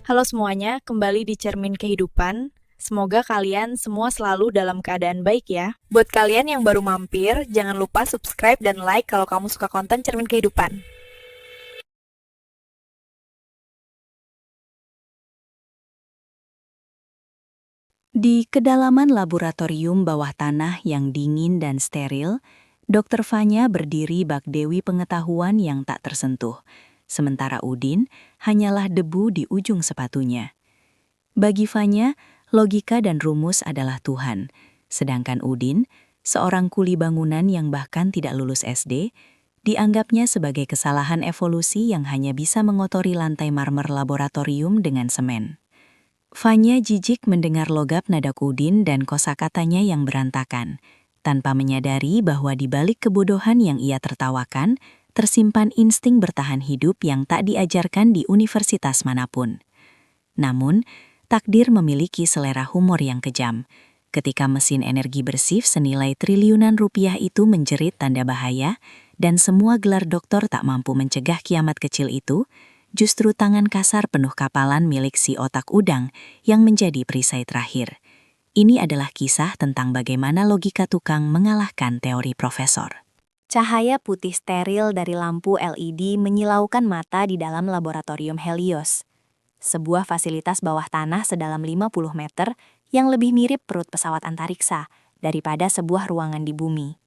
Halo semuanya, kembali di Cermin Kehidupan. Semoga kalian semua selalu dalam keadaan baik ya. Buat kalian yang baru mampir, jangan lupa subscribe dan like kalau kamu suka konten Cermin Kehidupan. Di kedalaman laboratorium bawah tanah yang dingin dan steril, Dr. Fanya berdiri bak dewi pengetahuan yang tak tersentuh, sementara Udin hanyalah debu di ujung sepatunya. Bagi Fanya, logika dan rumus adalah Tuhan, sedangkan Udin, seorang kuli bangunan yang bahkan tidak lulus SD, dianggapnya sebagai kesalahan evolusi yang hanya bisa mengotori lantai marmer laboratorium dengan semen. Fanya jijik mendengar logap nada Udin dan kosakatanya yang berantakan, tanpa menyadari bahwa di balik kebodohan yang ia tertawakan, tersimpan insting bertahan hidup yang tak diajarkan di universitas manapun. Namun, takdir memiliki selera humor yang kejam. Ketika mesin energi bersih senilai triliunan rupiah itu menjerit tanda bahaya, dan semua gelar doktor tak mampu mencegah kiamat kecil itu, justru tangan kasar penuh kapalan milik si otak udang yang menjadi perisai terakhir. Ini adalah kisah tentang bagaimana logika tukang mengalahkan teori profesor. Cahaya putih steril dari lampu LED menyilaukan mata di dalam laboratorium Helios, sebuah fasilitas bawah tanah sedalam 50 meter yang lebih mirip perut pesawat antariksa daripada sebuah ruangan di bumi.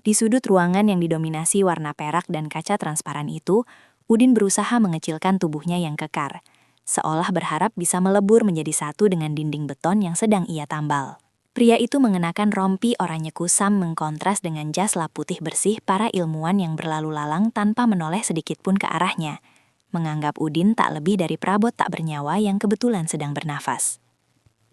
Di sudut ruangan yang didominasi warna perak dan kaca transparan itu, Udin berusaha mengecilkan tubuhnya yang kekar, seolah berharap bisa melebur menjadi satu dengan dinding beton yang sedang ia tambal. Pria itu mengenakan rompi oranye kusam mengkontras dengan jas lap putih bersih para ilmuwan yang berlalu lalang tanpa menoleh sedikit pun ke arahnya, menganggap Udin tak lebih dari perabot tak bernyawa yang kebetulan sedang bernafas.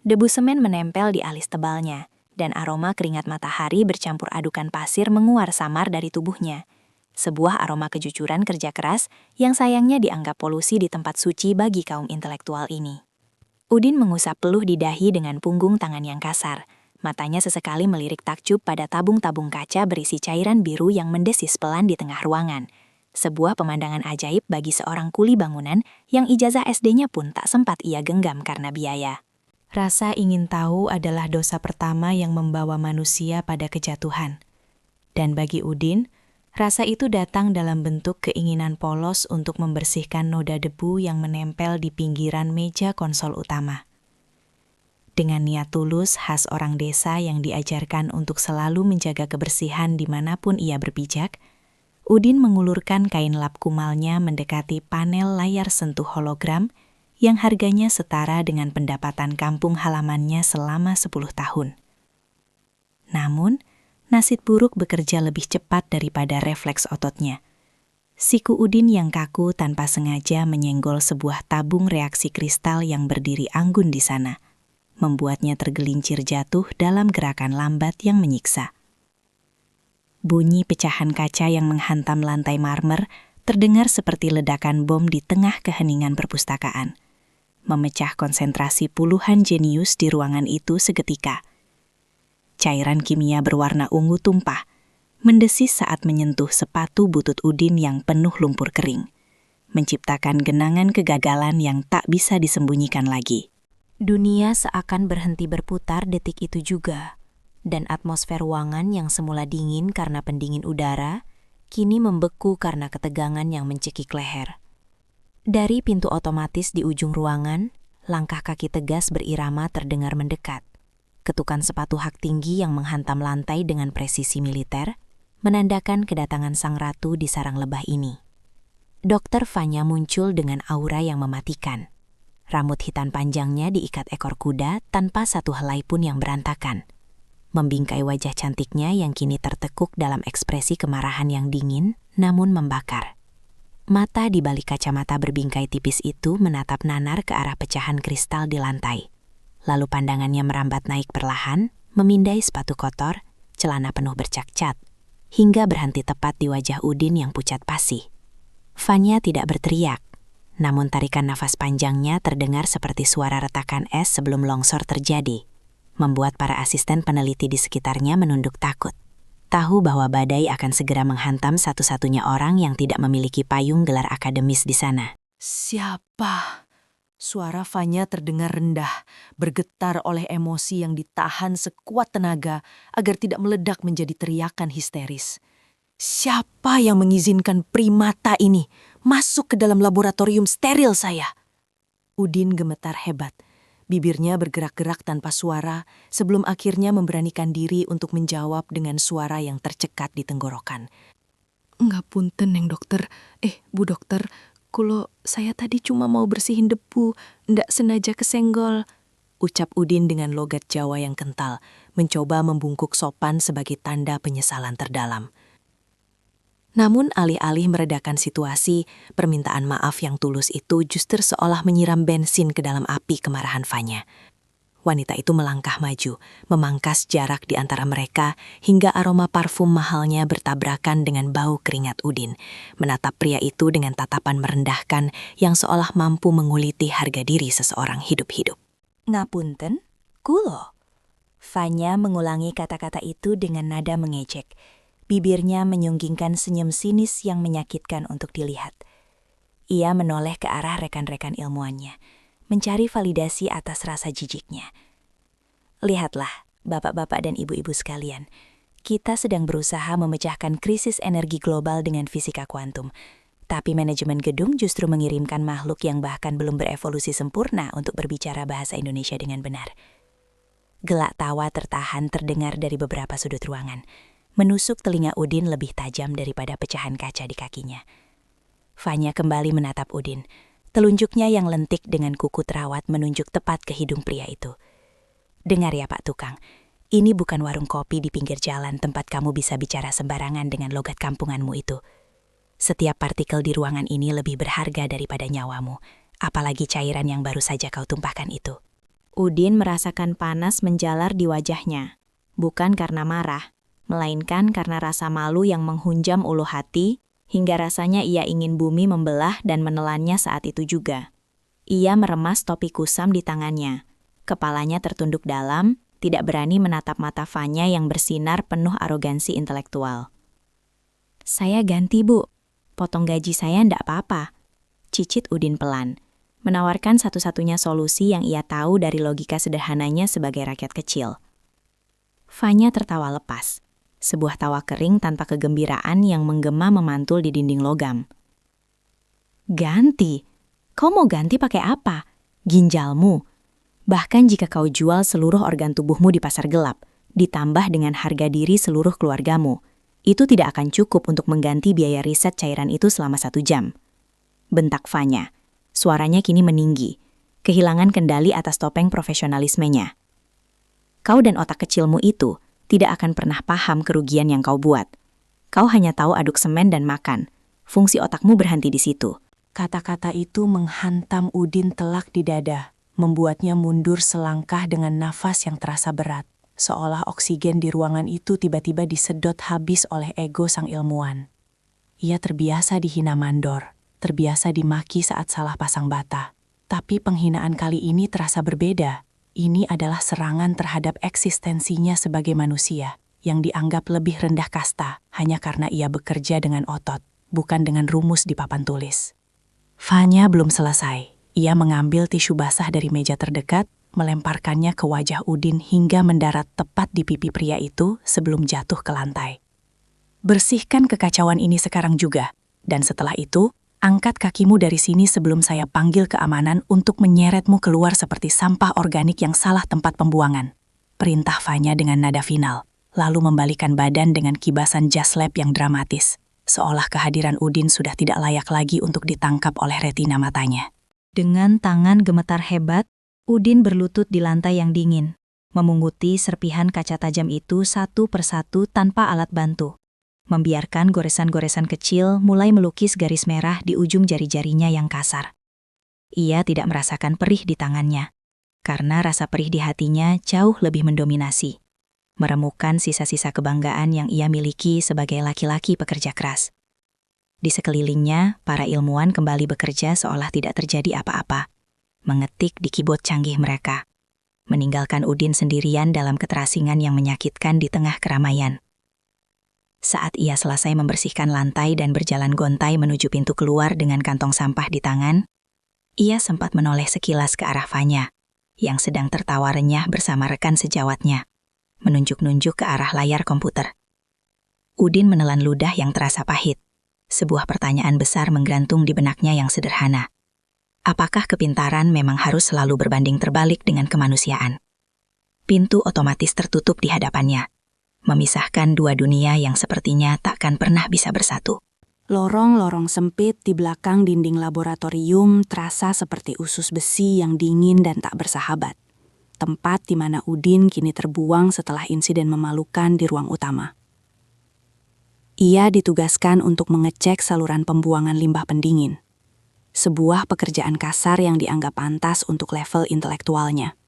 Debu semen menempel di alis tebalnya, dan aroma keringat matahari bercampur adukan pasir menguar samar dari tubuhnya. Sebuah aroma kejujuran kerja keras yang sayangnya dianggap polusi di tempat suci bagi kaum intelektual ini. Udin mengusap peluh di dahi dengan punggung tangan yang kasar. Matanya sesekali melirik takjub pada tabung-tabung kaca berisi cairan biru yang mendesis pelan di tengah ruangan. Sebuah pemandangan ajaib bagi seorang kuli bangunan yang ijazah SD-nya pun tak sempat ia genggam karena biaya. Rasa ingin tahu adalah dosa pertama yang membawa manusia pada kejatuhan. Dan bagi Udin, rasa itu datang dalam bentuk keinginan polos untuk membersihkan noda debu yang menempel di pinggiran meja konsol utama. Dengan niat tulus khas orang desa yang diajarkan untuk selalu menjaga kebersihan dimanapun ia berpijak, Udin mengulurkan kain lap kumalnya mendekati panel layar sentuh hologram yang harganya setara dengan pendapatan kampung halamannya selama 10 tahun. Namun, nasib buruk bekerja lebih cepat daripada refleks ototnya. Siku Udin yang kaku tanpa sengaja menyenggol sebuah tabung reaksi kristal yang berdiri anggun di sana, membuatnya tergelincir jatuh dalam gerakan lambat yang menyiksa. Bunyi pecahan kaca yang menghantam lantai marmer terdengar seperti ledakan bom di tengah keheningan perpustakaan, memecah konsentrasi puluhan jenius di ruangan itu seketika. Cairan kimia berwarna ungu tumpah, mendesis saat menyentuh sepatu butut Udin yang penuh lumpur kering, menciptakan genangan kegagalan yang tak bisa disembunyikan lagi. Dunia seakan berhenti berputar detik itu juga, dan atmosfer ruangan yang semula dingin karena pendingin udara, kini membeku karena ketegangan yang mencekik leher. Dari pintu otomatis di ujung ruangan, langkah kaki tegas berirama terdengar mendekat. Ketukan sepatu hak tinggi yang menghantam lantai dengan presisi militer, menandakan kedatangan sang ratu di sarang lebah ini. Dr. Fanya muncul dengan aura yang mematikan. Rambut hitam panjangnya diikat ekor kuda tanpa satu helai pun yang berantakan. Membingkai wajah cantiknya yang kini tertekuk dalam ekspresi kemarahan yang dingin, namun membakar. Mata di balik kacamata berbingkai tipis itu menatap nanar ke arah pecahan kristal di lantai. Lalu pandangannya merambat naik perlahan, memindai sepatu kotor, celana penuh bercak cat, hingga berhenti tepat di wajah Udin yang pucat pasi. Fanya tidak berteriak, namun tarikan nafas panjangnya terdengar seperti suara retakan es sebelum longsor terjadi, membuat para asisten peneliti di sekitarnya menunduk takut. Tahu bahwa badai akan segera menghantam satu-satunya orang yang tidak memiliki payung gelar akademis di sana. Siapa? Suara Fanya terdengar rendah, bergetar oleh emosi yang ditahan sekuat tenaga agar tidak meledak menjadi teriakan histeris. Siapa yang mengizinkan primata ini masuk ke dalam laboratorium steril saya? Udin gemetar hebat. Bibirnya bergerak-gerak tanpa suara sebelum akhirnya memberanikan diri untuk menjawab dengan suara yang tercekat di tenggorokan. Enggak punten, Neng Dokter. Bu Dokter, kulo saya tadi cuma mau bersihin debu, ndak sengaja kesenggol. Ucap Udin dengan logat Jawa yang kental, mencoba membungkuk sopan sebagai tanda penyesalan terdalam. Namun alih-alih meredakan situasi, permintaan maaf yang tulus itu justru seolah menyiram bensin ke dalam api kemarahan Fanya. Wanita itu melangkah maju, memangkas jarak di antara mereka hingga aroma parfum mahalnya bertabrakan dengan bau keringat Udin, menatap pria itu dengan tatapan merendahkan yang seolah mampu menguliti harga diri seseorang hidup-hidup. Ngapunten, kulo. Fanya mengulangi kata-kata itu dengan nada mengejek. Bibirnya menyunggingkan senyum sinis yang menyakitkan untuk dilihat. Ia menoleh ke arah rekan-rekan ilmuannya, mencari validasi atas rasa jijiknya. Lihatlah, bapak-bapak dan ibu-ibu sekalian, kita sedang berusaha memecahkan krisis energi global dengan fisika kuantum. Tapi manajemen gedung justru mengirimkan makhluk yang bahkan belum berevolusi sempurna untuk berbicara bahasa Indonesia dengan benar. Gelak tawa tertahan terdengar dari beberapa sudut ruangan. Menusuk telinga Udin lebih tajam daripada pecahan kaca di kakinya. Fanya kembali menatap Udin. Telunjuknya yang lentik dengan kuku terawat menunjuk tepat ke hidung pria itu. Dengar ya Pak Tukang, ini bukan warung kopi di pinggir jalan tempat kamu bisa bicara sembarangan dengan logat kampunganmu itu. Setiap partikel di ruangan ini lebih berharga daripada nyawamu, apalagi cairan yang baru saja kau tumpahkan itu. Udin merasakan panas menjalar di wajahnya, bukan karena marah, melainkan karena rasa malu yang menghunjam ulu hati, hingga rasanya ia ingin bumi membelah dan menelannya saat itu juga. Ia meremas topi kusam di tangannya. Kepalanya tertunduk dalam, tidak berani menatap mata Fanya yang bersinar penuh arogansi intelektual. Saya ganti, Bu. Potong gaji saya ndak apa-apa. Cicit Udin pelan, menawarkan satu-satunya solusi yang ia tahu dari logika sederhananya sebagai rakyat kecil. Fanya tertawa lepas. Sebuah tawa kering tanpa kegembiraan yang menggema memantul di dinding logam. Ganti? Kau mau ganti pakai apa? Ginjalmu? Bahkan jika kau jual seluruh organ tubuhmu di pasar gelap, ditambah dengan harga diri seluruh keluargamu, itu tidak akan cukup untuk mengganti biaya riset cairan itu selama 1 jam. Bentak Fanya. Suaranya kini meninggi, kehilangan kendali atas topeng profesionalismenya. Kau dan otak kecilmu itu tidak akan pernah paham kerugian yang kau buat. Kau hanya tahu aduk semen dan makan. Fungsi otakmu berhenti di situ. Kata-kata itu menghantam Udin telak di dada, membuatnya mundur selangkah dengan nafas yang terasa berat, seolah oksigen di ruangan itu tiba-tiba disedot habis oleh ego sang ilmuwan. Ia terbiasa dihina mandor, terbiasa dimaki saat salah pasang bata. Tapi penghinaan kali ini terasa berbeda. Ini adalah serangan terhadap eksistensinya sebagai manusia, yang dianggap lebih rendah kasta hanya karena ia bekerja dengan otot, bukan dengan rumus di papan tulis. Fanya belum selesai. Ia mengambil tisu basah dari meja terdekat, melemparkannya ke wajah Udin hingga mendarat tepat di pipi pria itu sebelum jatuh ke lantai. Bersihkan kekacauan ini sekarang juga, dan setelah itu, angkat kakimu dari sini sebelum saya panggil keamanan untuk menyeretmu keluar seperti sampah organik yang salah tempat pembuangan. Perintah Fanya dengan nada final, lalu membalikan badan dengan kibasan jas lab yang dramatis, seolah kehadiran Udin sudah tidak layak lagi untuk ditangkap oleh retina matanya. Dengan tangan gemetar hebat, Udin berlutut di lantai yang dingin, memunguti serpihan kaca tajam itu satu persatu tanpa alat bantu. Membiarkan goresan-goresan kecil mulai melukis garis merah di ujung jari-jarinya yang kasar. Ia tidak merasakan perih di tangannya, karena rasa perih di hatinya jauh lebih mendominasi, meremukan sisa-sisa kebanggaan yang ia miliki sebagai laki-laki pekerja keras. Di sekelilingnya, para ilmuwan kembali bekerja seolah tidak terjadi apa-apa, mengetik di keyboard canggih mereka, meninggalkan Udin sendirian dalam keterasingan yang menyakitkan di tengah keramaian. Saat ia selesai membersihkan lantai dan berjalan gontai menuju pintu keluar dengan kantong sampah di tangan, Ia sempat menoleh sekilas ke arah Fanya, yang sedang tertawa renyah bersama rekan sejawatnya, menunjuk-nunjuk ke arah layar komputer. Udin menelan ludah yang terasa pahit. Sebuah pertanyaan besar menggantung di benaknya yang sederhana. Apakah kepintaran memang harus selalu berbanding terbalik dengan kemanusiaan? Pintu otomatis tertutup di hadapannya, memisahkan dua dunia yang sepertinya takkan pernah bisa bersatu. Lorong-lorong sempit di belakang dinding laboratorium terasa seperti usus besi yang dingin dan tak bersahabat. Tempat di mana Udin kini terbuang setelah insiden memalukan di ruang utama. Ia ditugaskan untuk mengecek saluran pembuangan limbah pendingin. Sebuah pekerjaan kasar yang dianggap pantas untuk level intelektualnya.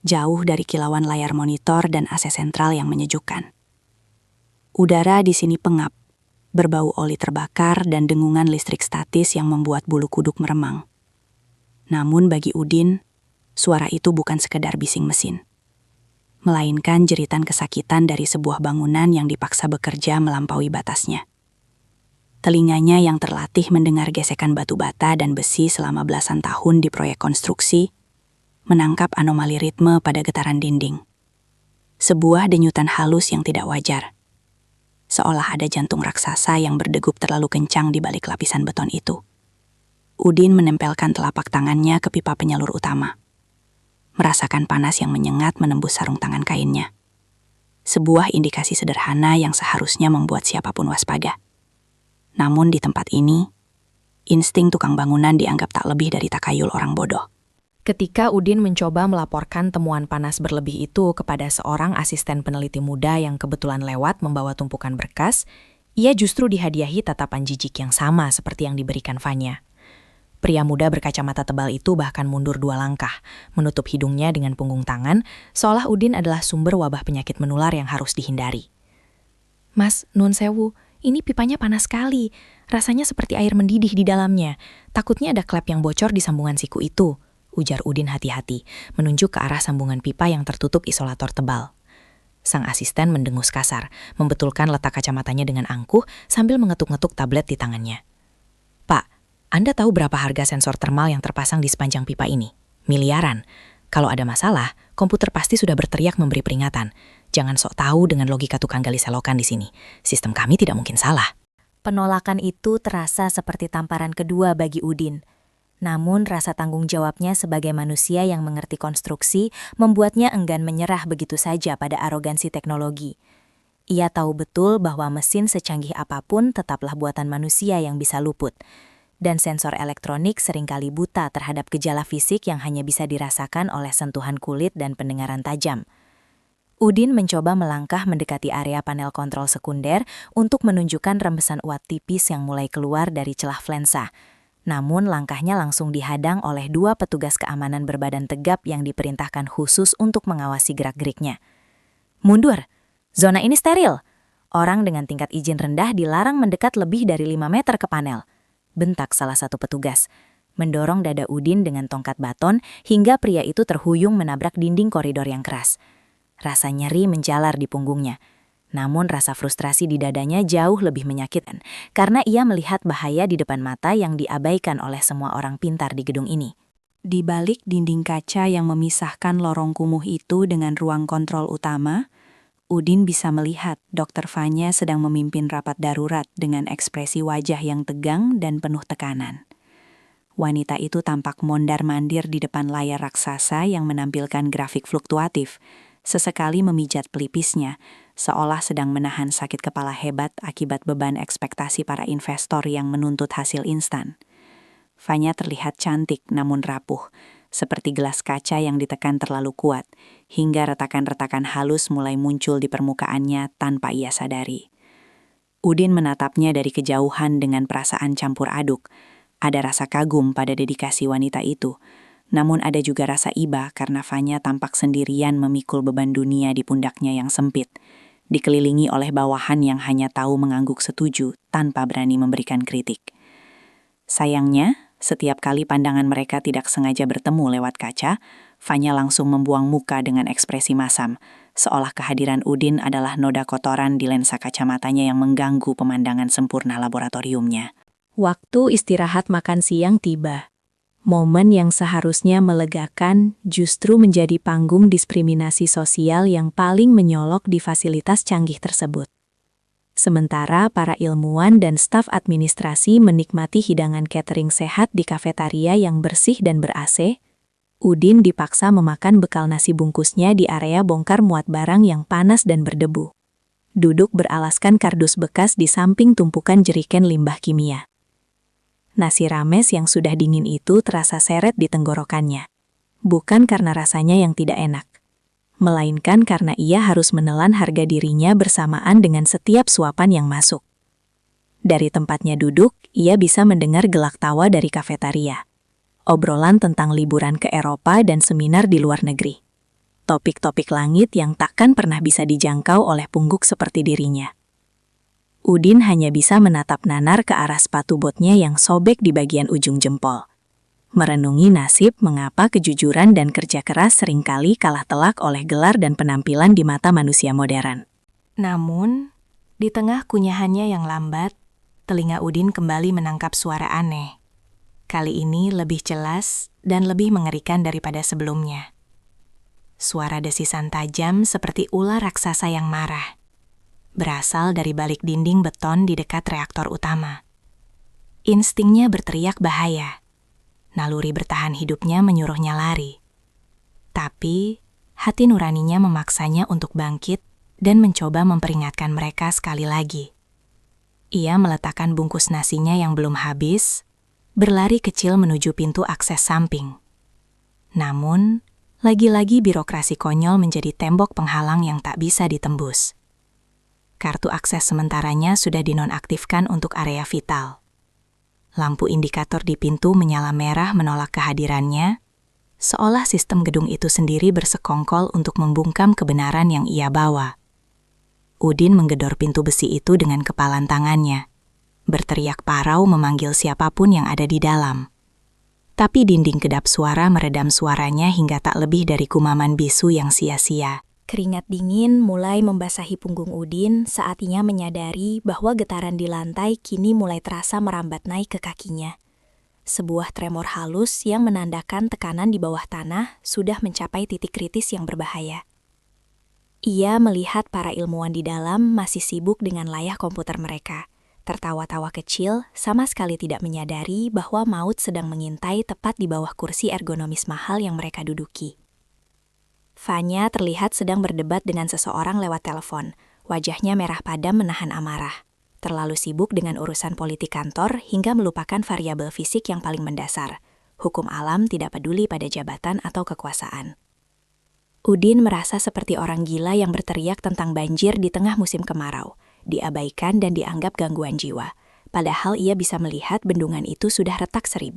Jauh dari kilauan layar monitor dan AC sentral yang menyejukkan. Udara di sini pengap, berbau oli terbakar dan dengungan listrik statis yang membuat bulu kuduk meremang. Namun bagi Udin, suara itu bukan sekedar bising mesin, melainkan jeritan kesakitan dari sebuah bangunan yang dipaksa bekerja melampaui batasnya. Telinganya yang terlatih mendengar gesekan batu bata dan besi selama belasan tahun di proyek konstruksi, menangkap anomali ritme pada getaran dinding. Sebuah denyutan halus yang tidak wajar. Seolah ada jantung raksasa yang berdegup terlalu kencang di balik lapisan beton itu. Udin menempelkan telapak tangannya ke pipa penyalur utama. Merasakan panas yang menyengat menembus sarung tangan kainnya. Sebuah indikasi sederhana yang seharusnya membuat siapapun waspada. Namun di tempat ini, insting tukang bangunan dianggap tak lebih dari takayul orang bodoh. Ketika Udin mencoba melaporkan temuan panas berlebih itu kepada seorang asisten peneliti muda yang kebetulan lewat membawa tumpukan berkas, ia justru dihadiahi tatapan jijik yang sama seperti yang diberikan Fanya. Pria muda berkacamata tebal itu bahkan mundur 2 langkah, menutup hidungnya dengan punggung tangan, seolah Udin adalah sumber wabah penyakit menular yang harus dihindari. "Mas, nun sewu, ini pipanya panas sekali. Rasanya seperti air mendidih di dalamnya. Takutnya ada klep yang bocor di sambungan siku itu," ujar Udin hati-hati, menunjuk ke arah sambungan pipa yang tertutup isolator tebal. Sang asisten mendengus kasar, membetulkan letak kacamatanya dengan angkuh sambil mengetuk-ngetuk tablet di tangannya. "Pak, Anda tahu berapa harga sensor termal yang terpasang di sepanjang pipa ini? Miliaran. Kalau ada masalah, komputer pasti sudah berteriak memberi peringatan. Jangan sok tahu dengan logika tukang gali selokan di sini. Sistem kami tidak mungkin salah." Penolakan itu terasa seperti tamparan kedua bagi Udin. Namun rasa tanggung jawabnya sebagai manusia yang mengerti konstruksi membuatnya enggan menyerah begitu saja pada arogansi teknologi. Ia tahu betul bahwa mesin secanggih apapun tetaplah buatan manusia yang bisa luput. Dan sensor elektronik seringkali buta terhadap gejala fisik yang hanya bisa dirasakan oleh sentuhan kulit dan pendengaran tajam. Udin mencoba melangkah mendekati area panel kontrol sekunder untuk menunjukkan rembesan uap tipis yang mulai keluar dari celah flensa. Namun langkahnya langsung dihadang oleh 2 petugas keamanan berbadan tegap yang diperintahkan khusus untuk mengawasi gerak-geriknya. "Mundur! Zona ini steril! Orang dengan tingkat izin rendah dilarang mendekat lebih dari 5 meter ke panel," bentak salah satu petugas, mendorong dada Udin dengan tongkat baton hingga pria itu terhuyung menabrak dinding koridor yang keras. Rasa nyeri menjalar di punggungnya. Namun rasa frustrasi di dadanya jauh lebih menyakitkan, karena ia melihat bahaya di depan mata yang diabaikan oleh semua orang pintar di gedung ini. Di balik dinding kaca yang memisahkan lorong kumuh itu dengan ruang kontrol utama, Udin bisa melihat Dr. Fanya sedang memimpin rapat darurat dengan ekspresi wajah yang tegang dan penuh tekanan. Wanita itu tampak mondar-mandir di depan layar raksasa yang menampilkan grafik fluktuatif, sesekali memijat pelipisnya, seolah sedang menahan sakit kepala hebat akibat beban ekspektasi para investor yang menuntut hasil instan. Fanya terlihat cantik namun rapuh, seperti gelas kaca yang ditekan terlalu kuat, hingga retakan-retakan halus mulai muncul di permukaannya tanpa ia sadari. Udin menatapnya dari kejauhan dengan perasaan campur aduk. Ada rasa kagum pada dedikasi wanita itu, namun ada juga rasa iba karena Fanya tampak sendirian memikul beban dunia di pundaknya yang sempit, dikelilingi oleh bawahan yang hanya tahu mengangguk setuju tanpa berani memberikan kritik. Sayangnya, setiap kali pandangan mereka tidak sengaja bertemu lewat kaca, Fanya langsung membuang muka dengan ekspresi masam, seolah kehadiran Udin adalah noda kotoran di lensa kacamatanya yang mengganggu pemandangan sempurna laboratoriumnya. Waktu istirahat makan siang tiba. Momen yang seharusnya melegakan justru menjadi panggung diskriminasi sosial yang paling menyolok di fasilitas canggih tersebut. Sementara para ilmuwan dan staf administrasi menikmati hidangan catering sehat di kafetaria yang bersih dan ber-AC, Udin dipaksa memakan bekal nasi bungkusnya di area bongkar muat barang yang panas dan berdebu. Duduk beralaskan kardus bekas di samping tumpukan jeriken limbah kimia. Nasi rames yang sudah dingin itu terasa seret di tenggorokannya. Bukan karena rasanya yang tidak enak, melainkan karena ia harus menelan harga dirinya bersamaan dengan setiap suapan yang masuk. Dari tempatnya duduk, ia bisa mendengar gelak tawa dari kafetaria. Obrolan tentang liburan ke Eropa dan seminar di luar negeri. Topik-topik langit yang takkan pernah bisa dijangkau oleh pungguk seperti dirinya. Udin hanya bisa menatap nanar ke arah sepatu botnya yang sobek di bagian ujung jempol. Merenungi nasib mengapa kejujuran dan kerja keras seringkali kalah telak oleh gelar dan penampilan di mata manusia modern. Namun, di tengah kunyahannya yang lambat, telinga Udin kembali menangkap suara aneh. Kali ini lebih jelas dan lebih mengerikan daripada sebelumnya. Suara desisan tajam seperti ular raksasa yang marah. Berasal dari balik dinding beton di dekat reaktor utama. Instingnya berteriak bahaya. Naluri bertahan hidupnya menyuruhnya lari. Tapi, hati nuraninya memaksanya untuk bangkit dan mencoba memperingatkan mereka sekali lagi. Ia meletakkan bungkus nasinya yang belum habis, berlari kecil menuju pintu akses samping. Namun, lagi-lagi birokrasi konyol menjadi tembok penghalang yang tak bisa ditembus. Kartu akses sementaranya sudah dinonaktifkan untuk area vital. Lampu indikator di pintu menyala merah menolak kehadirannya, seolah sistem gedung itu sendiri bersekongkol untuk membungkam kebenaran yang ia bawa. Udin menggedor pintu besi itu dengan kepalan tangannya, berteriak parau memanggil siapapun yang ada di dalam. Tapi dinding kedap suara meredam suaranya hingga tak lebih dari kumaman bisu yang sia-sia. Keringat dingin mulai membasahi punggung Udin saat ia menyadari bahwa getaran di lantai kini mulai terasa merambat naik ke kakinya. Sebuah tremor halus yang menandakan tekanan di bawah tanah sudah mencapai titik kritis yang berbahaya. Ia melihat para ilmuwan di dalam masih sibuk dengan layar komputer mereka, tertawa-tawa kecil sama sekali tidak menyadari bahwa maut sedang mengintai tepat di bawah kursi ergonomis mahal yang mereka duduki. Fanya terlihat sedang berdebat dengan seseorang lewat telepon. Wajahnya merah padam menahan amarah. Terlalu sibuk dengan urusan politik kantor hingga melupakan variabel fisik yang paling mendasar. Hukum alam tidak peduli pada jabatan atau kekuasaan. Udin merasa seperti orang gila yang berteriak tentang banjir di tengah musim kemarau, diabaikan dan dianggap gangguan jiwa, padahal ia bisa melihat bendungan itu sudah retak 1000.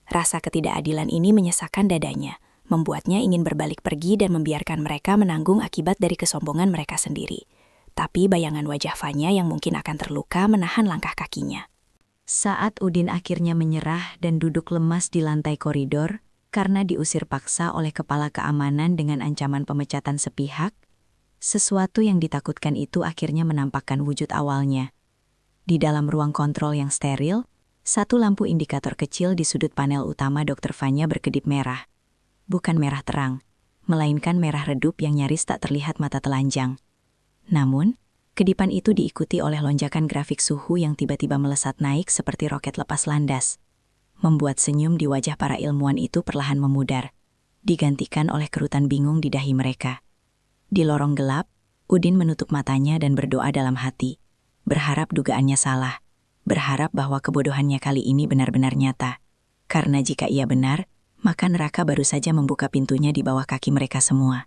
Rasa ketidakadilan ini menyesakkan dadanya, membuatnya ingin berbalik pergi dan membiarkan mereka menanggung akibat dari kesombongan mereka sendiri. Tapi bayangan wajah Fanya yang mungkin akan terluka menahan langkah kakinya. Saat Udin akhirnya menyerah dan duduk lemas di lantai koridor karena diusir paksa oleh kepala keamanan dengan ancaman pemecatan sepihak, sesuatu yang ditakutkan itu akhirnya menampakkan wujud awalnya. Di dalam ruang kontrol yang steril, satu lampu indikator kecil di sudut panel utama Dr. Fanya berkedip merah. Bukan merah terang, melainkan merah redup yang nyaris tak terlihat mata telanjang. Namun, kedipan itu diikuti oleh lonjakan grafik suhu yang tiba-tiba melesat naik seperti roket lepas landas, membuat senyum di wajah para ilmuwan itu perlahan memudar, digantikan oleh kerutan bingung di dahi mereka. Di lorong gelap, Udin menutup matanya dan berdoa dalam hati, berharap dugaannya salah, berharap bahwa kebodohannya kali ini benar-benar nyata. Karena jika ia benar, maka neraka baru saja membuka pintunya di bawah kaki mereka semua.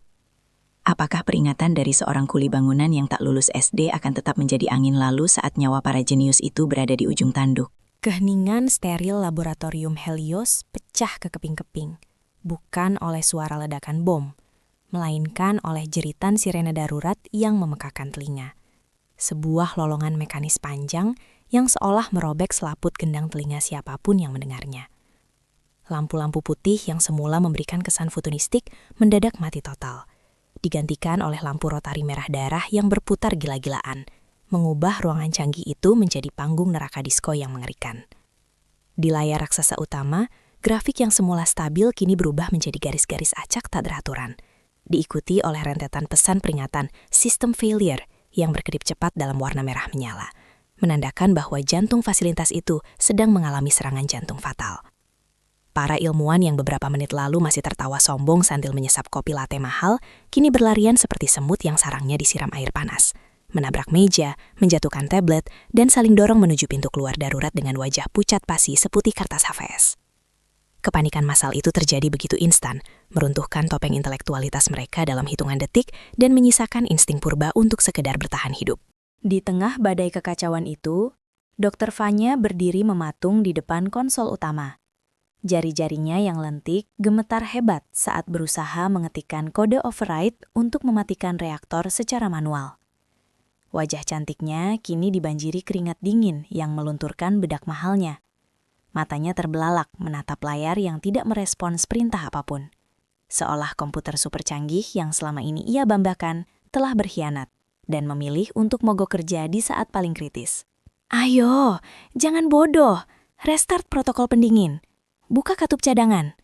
Apakah peringatan dari seorang kuli bangunan yang tak lulus SD akan tetap menjadi angin lalu saat nyawa para jenius itu berada di ujung tanduk? Keheningan steril laboratorium Helios pecah ke keping-keping, bukan oleh suara ledakan bom, melainkan oleh jeritan sirene darurat yang memekakan telinga. Sebuah lolongan mekanis panjang yang seolah merobek selaput gendang telinga siapapun yang mendengarnya. Lampu-lampu putih yang semula memberikan kesan futuristik mendadak mati total, digantikan oleh lampu rotari merah darah yang berputar gila-gilaan, mengubah ruangan canggih itu menjadi panggung neraka disko yang mengerikan. Di layar raksasa utama, Grafik yang semula stabil kini berubah menjadi garis-garis acak tak beraturan, diikuti oleh rentetan pesan peringatan sistem failure yang berkedip cepat dalam warna merah menyala, menandakan bahwa jantung fasilitas itu sedang mengalami serangan jantung fatal. Para ilmuwan yang beberapa menit lalu masih tertawa sombong sambil menyesap kopi latte mahal, kini berlarian seperti semut yang sarangnya disiram air panas, menabrak meja, menjatuhkan tablet, dan saling dorong menuju pintu keluar darurat dengan wajah pucat pasi seputih kertas HVS. Kepanikan massal itu terjadi begitu instan, meruntuhkan topeng intelektualitas mereka dalam hitungan detik dan menyisakan insting purba untuk sekedar bertahan hidup. Di tengah badai kekacauan itu, Dr. Vanya berdiri mematung di depan konsol utama. Jari-jarinya yang lentik gemetar hebat saat berusaha mengetikkan kode override untuk mematikan reaktor secara manual. Wajah cantiknya kini dibanjiri keringat dingin yang melunturkan bedak mahalnya. Matanya terbelalak menatap layar yang tidak merespons perintah apapun. Seolah komputer super canggih yang selama ini ia banggakan telah berkhianat dan memilih untuk mogok kerja di saat paling kritis. "Ayo, jangan bodoh. Restart protokol pendingin. Buka katup cadangan,"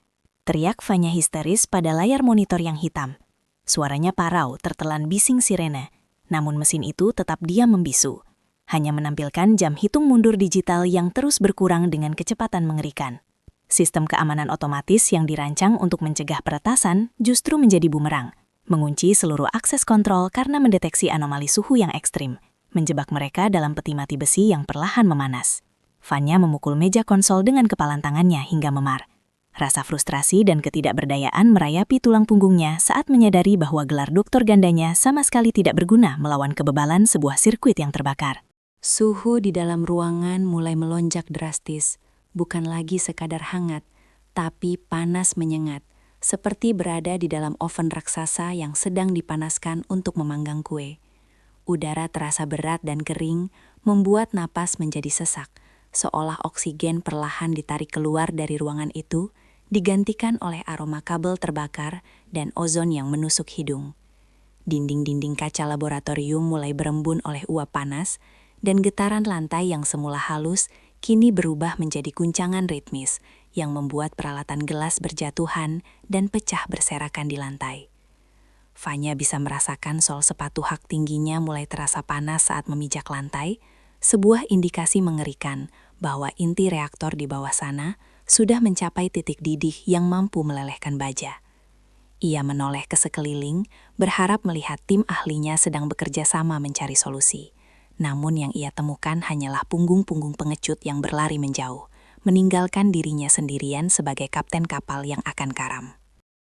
teriak Vanya histeris pada layar monitor yang hitam. Suaranya parau tertelan bising sirene, namun mesin itu tetap diam membisu. Hanya menampilkan jam hitung mundur digital yang terus berkurang dengan kecepatan mengerikan. Sistem keamanan otomatis yang dirancang untuk mencegah peretasan justru menjadi bumerang, mengunci seluruh akses kontrol karena mendeteksi anomali suhu yang ekstrim, menjebak mereka dalam peti mati besi yang perlahan memanas. Vanya memukul meja konsol dengan kepalan tangannya hingga memar. Rasa frustrasi dan ketidakberdayaan merayapi tulang punggungnya saat menyadari bahwa gelar doktor gandanya sama sekali tidak berguna melawan kebebalan sebuah sirkuit yang terbakar. Suhu di dalam ruangan mulai melonjak drastis, bukan lagi sekadar hangat, tapi panas menyengat, seperti berada di dalam oven raksasa yang sedang dipanaskan untuk memanggang kue. Udara terasa berat dan kering, membuat napas menjadi sesak, seolah oksigen perlahan ditarik keluar dari ruangan itu, digantikan oleh aroma kabel terbakar dan ozon yang menusuk hidung. Dinding-dinding kaca laboratorium mulai berembun oleh uap panas, dan getaran lantai yang semula halus kini berubah menjadi guncangan ritmis yang membuat peralatan gelas berjatuhan dan pecah berserakan di lantai. Vanya bisa merasakan sol sepatu hak tingginya mulai terasa panas saat memijak lantai, sebuah indikasi mengerikan bahwa inti reaktor di bawah sana sudah mencapai titik didih yang mampu melelehkan baja. Ia menoleh ke sekeliling, berharap melihat tim ahlinya sedang bekerja sama mencari solusi. Namun yang ia temukan hanyalah punggung-punggung pengecut yang berlari menjauh, meninggalkan dirinya sendirian sebagai kapten kapal yang akan karam.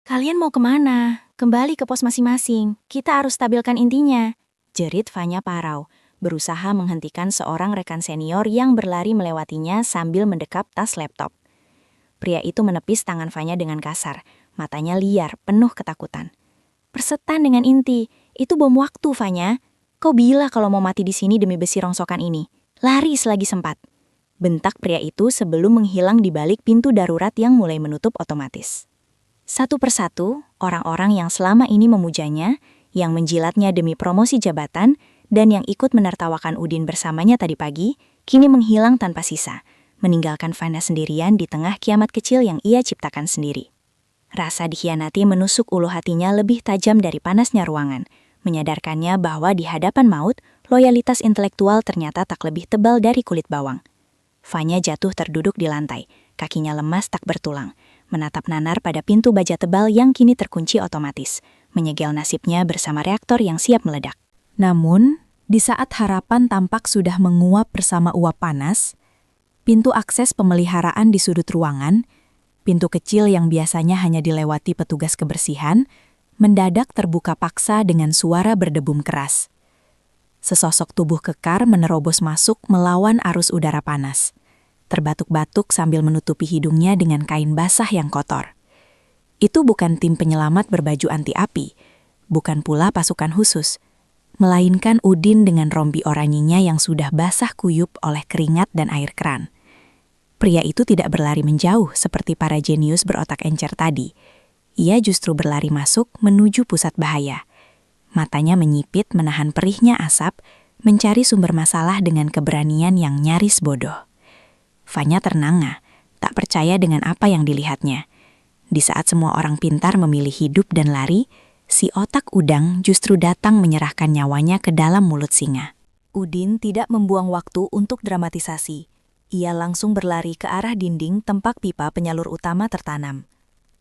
"Kalian mau kemana? Kembali ke pos masing-masing. Kita harus stabilkan intinya," jerit Vanya parau, berusaha menghentikan seorang rekan senior yang berlari melewatinya sambil mendekap tas laptop. Pria itu menepis tangan Vanya dengan kasar, matanya liar, penuh ketakutan. "Persetan dengan inti, itu bom waktu, Vanya. Kau bilang kalau mau mati di sini demi besi rongsokan ini. Lari selagi sempat," bentak pria itu sebelum menghilang di balik pintu darurat yang mulai menutup otomatis. Satu persatu, orang-orang yang selama ini memujanya, yang menjilatnya demi promosi jabatan, dan yang ikut menertawakan Udin bersamanya tadi pagi, kini menghilang tanpa sisa, meninggalkan Vanya sendirian di tengah kiamat kecil yang ia ciptakan sendiri. Rasa dikhianati menusuk ulu hatinya lebih tajam dari panasnya ruangan, menyadarkannya bahwa di hadapan maut, loyalitas intelektual ternyata tak lebih tebal dari kulit bawang. Vanya jatuh terduduk di lantai, kakinya lemas tak bertulang, menatap nanar pada pintu baja tebal yang kini terkunci otomatis, menyegel nasibnya bersama reaktor yang siap meledak. Namun, di saat harapan tampak sudah menguap bersama uap panas, pintu akses pemeliharaan di sudut ruangan, pintu kecil yang biasanya hanya dilewati petugas kebersihan, mendadak terbuka paksa dengan suara berdebum keras. Sesosok tubuh kekar menerobos masuk melawan arus udara panas. Terbatuk-batuk sambil menutupi hidungnya dengan kain basah yang kotor. Itu bukan tim penyelamat berbaju anti api, bukan pula pasukan khusus, melainkan Udin dengan rompi oranyinya yang sudah basah kuyup oleh keringat dan air keran. Pria itu tidak berlari menjauh seperti para jenius berotak encer tadi. Ia justru berlari masuk menuju pusat bahaya. Matanya menyipit menahan perihnya asap, mencari sumber masalah dengan keberanian yang nyaris bodoh. Vanya ternangah, tak percaya dengan apa yang dilihatnya. Di saat semua orang pintar memilih hidup dan lari, si otak udang justru datang menyerahkan nyawanya ke dalam mulut singa. Udin tidak membuang waktu untuk dramatisasi. Ia langsung berlari ke arah dinding tempat pipa penyalur utama tertanam.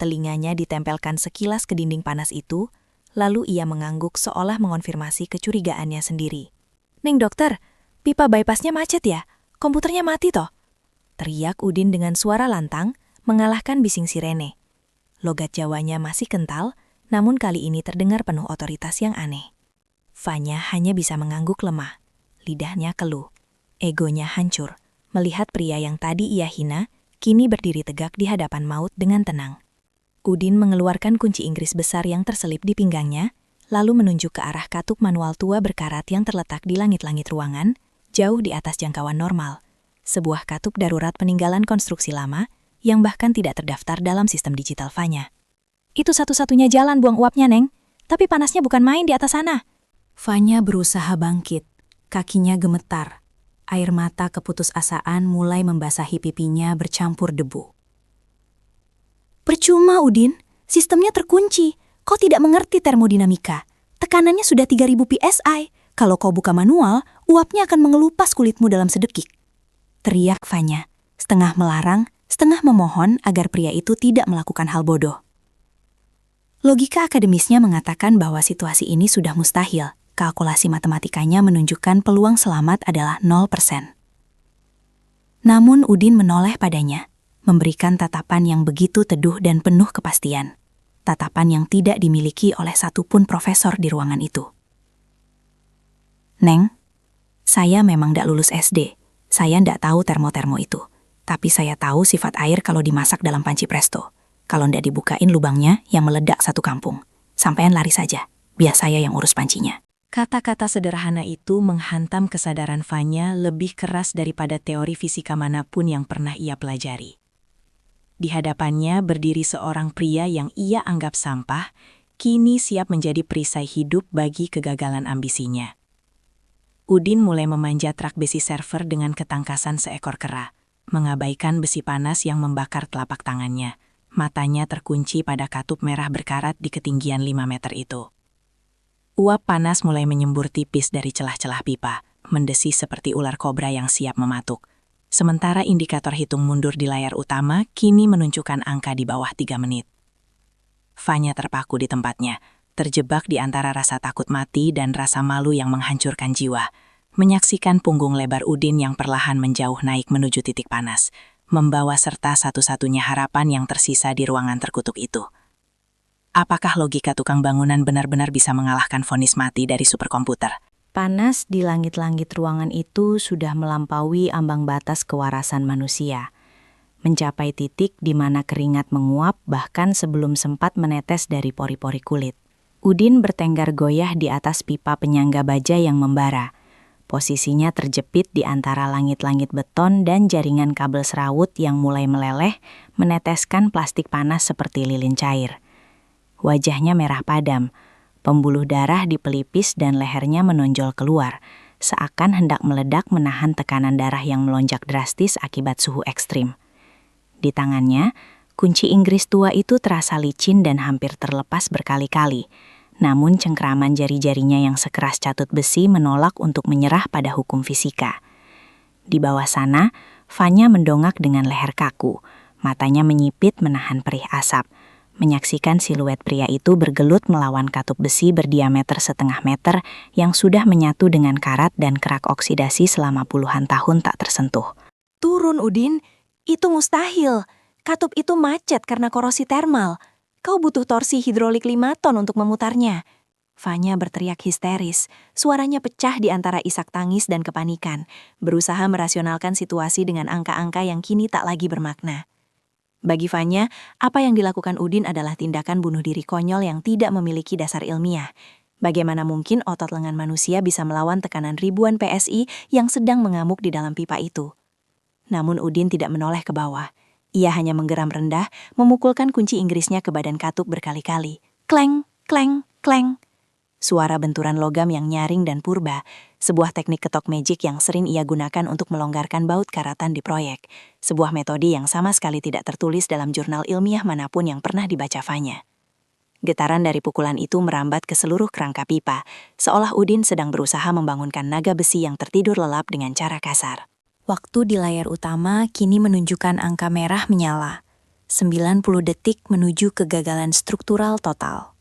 Telinganya ditempelkan sekilas ke dinding panas itu, lalu ia mengangguk seolah mengonfirmasi kecurigaannya sendiri. "Neng dokter, pipa bypassnya macet ya? Komputernya mati toh?" Teriak Udin dengan suara lantang, mengalahkan bising sirene. Logat Jawanya masih kental, namun kali ini terdengar penuh otoritas yang aneh. Fanya hanya bisa mengangguk lemah. Lidahnya keluh. Egonya hancur. Melihat pria yang tadi ia hina, kini berdiri tegak di hadapan maut dengan tenang. Udin mengeluarkan kunci Inggris besar yang terselip di pinggangnya, lalu menunjuk ke arah katup manual tua berkarat yang terletak di langit-langit ruangan, jauh di atas jangkauan normal. Sebuah katup darurat peninggalan konstruksi lama, yang bahkan tidak terdaftar dalam sistem digital Fanya. "Itu satu-satunya jalan buang uapnya, Neng. Tapi panasnya bukan main di atas sana." Fanya berusaha bangkit. Kakinya gemetar. Air mata keputusasaan mulai membasahi pipinya bercampur debu. "Percuma, Udin. Sistemnya terkunci. Kau tidak mengerti termodinamika. Tekanannya sudah 3000 psi. Kalau kau buka manual, uapnya akan mengelupas kulitmu dalam sedekik." Teriak Fanya, setengah melarang, setengah memohon agar pria itu tidak melakukan hal bodoh. Logika akademisnya mengatakan bahwa situasi ini sudah mustahil. Kalkulasi matematikanya menunjukkan peluang selamat adalah 0%. Namun Udin menoleh padanya, memberikan tatapan yang begitu teduh dan penuh kepastian. Tatapan yang tidak dimiliki oleh satupun profesor di ruangan itu. "Neng, saya memang ndak lulus SD. Saya ndak tahu termo-termo itu. Tapi saya tahu sifat air kalau dimasak dalam panci presto. Kalau ndak dibukain lubangnya yang meledak satu kampung. Sampean lari saja, biar saya yang urus pancinya." Kata-kata sederhana itu menghantam kesadaran Fanya lebih keras daripada teori fisika manapun yang pernah ia pelajari. Di hadapannya berdiri seorang pria yang ia anggap sampah, kini siap menjadi perisai hidup bagi kegagalan ambisinya. Udin mulai memanjat rak besi server dengan ketangkasan seekor kera, mengabaikan besi panas yang membakar telapak tangannya. Matanya terkunci pada katup merah berkarat di ketinggian 5 meter itu. Uap panas mulai menyembur tipis dari celah-celah pipa, mendesis seperti ular kobra yang siap mematuk. Sementara indikator hitung mundur di layar utama kini menunjukkan angka di bawah 3 menit. Fanya terpaku di tempatnya, terjebak di antara rasa takut mati dan rasa malu yang menghancurkan jiwa. Menyaksikan punggung lebar Udin yang perlahan menjauh naik menuju titik panas, membawa serta satu-satunya harapan yang tersisa di ruangan terkutuk itu. Apakah logika tukang bangunan benar-benar bisa mengalahkan vonis mati dari superkomputer? Panas di langit-langit ruangan itu sudah melampaui ambang batas kewarasan manusia. Mencapai titik di mana keringat menguap bahkan sebelum sempat menetes dari pori-pori kulit. Udin bertenggar goyah di atas pipa penyangga baja yang membara. Posisinya terjepit di antara langit-langit beton dan jaringan kabel serawut yang mulai meleleh, meneteskan plastik panas seperti lilin cair. Wajahnya merah padam, pembuluh darah di pelipis dan lehernya menonjol keluar, seakan hendak meledak menahan tekanan darah yang melonjak drastis akibat suhu ekstrim. Di tangannya, kunci Inggris tua itu terasa licin dan hampir terlepas berkali-kali, namun cengkraman jari-jarinya yang sekeras catut besi menolak untuk menyerah pada hukum fisika. Di bawah sana, Fanya mendongak dengan leher kaku, matanya menyipit menahan perih asap, menyaksikan siluet pria itu bergelut melawan katup besi berdiameter 0,5 meter yang sudah menyatu dengan karat dan kerak oksidasi selama puluhan tahun tak tersentuh. "Turun, Udin. Itu mustahil. Katup itu macet karena korosi termal. Kau butuh torsi hidrolik 5 ton untuk memutarnya." Fanya berteriak histeris. Suaranya pecah di antara isak tangis dan kepanikan, berusaha merasionalkan situasi dengan angka-angka yang kini tak lagi bermakna. Bagi Fanya, apa yang dilakukan Udin adalah tindakan bunuh diri konyol yang tidak memiliki dasar ilmiah. Bagaimana mungkin otot lengan manusia bisa melawan tekanan ribuan PSI yang sedang mengamuk di dalam pipa itu? Namun Udin tidak menoleh ke bawah. Ia hanya menggeram rendah, memukulkan kunci Inggrisnya ke badan katup berkali-kali. Kleng, kleng, kleng. Suara benturan logam yang nyaring dan purba, sebuah teknik ketok magic yang sering ia gunakan untuk melonggarkan baut karatan di proyek, sebuah metode yang sama sekali tidak tertulis dalam jurnal ilmiah manapun yang pernah dibaca Fanya. Getaran dari pukulan itu merambat ke seluruh kerangka pipa, seolah Udin sedang berusaha membangunkan naga besi yang tertidur lelap dengan cara kasar. Waktu di layar utama kini menunjukkan angka merah menyala. 90 detik menuju kegagalan struktural total.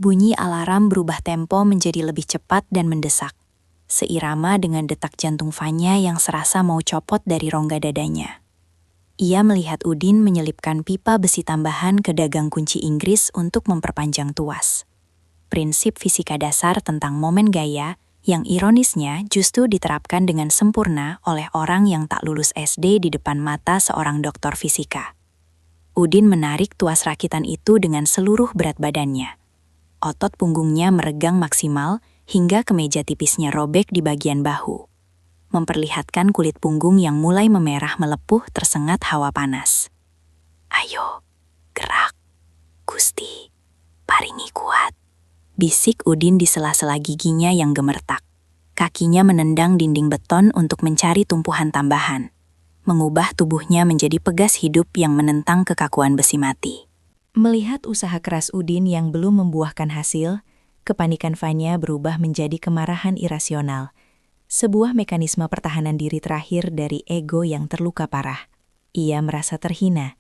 Bunyi alarm berubah tempo menjadi lebih cepat dan mendesak, seirama dengan detak jantung Fanya yang serasa mau copot dari rongga dadanya. Ia melihat Udin menyelipkan pipa besi tambahan ke dagang kunci Inggris untuk memperpanjang tuas. Prinsip fisika dasar tentang momen gaya yang ironisnya justru diterapkan dengan sempurna oleh orang yang tak lulus SD di depan mata seorang doktor fisika. Udin menarik tuas rakitan itu dengan seluruh berat badannya. Otot punggungnya meregang maksimal hingga kemeja tipisnya robek di bagian bahu, memperlihatkan kulit punggung yang mulai memerah melepuh tersengat hawa panas. "Ayo, gerak, Gusti, paringi kuat," bisik Udin di sela-sela giginya yang gemertak. Kakinya menendang dinding beton untuk mencari tumpuhan tambahan, mengubah tubuhnya menjadi pegas hidup yang menentang kekakuan besi mati. Melihat usaha keras Udin yang belum membuahkan hasil, kepanikan Fanya berubah menjadi kemarahan irasional, sebuah mekanisme pertahanan diri terakhir dari ego yang terluka parah. Ia merasa terhina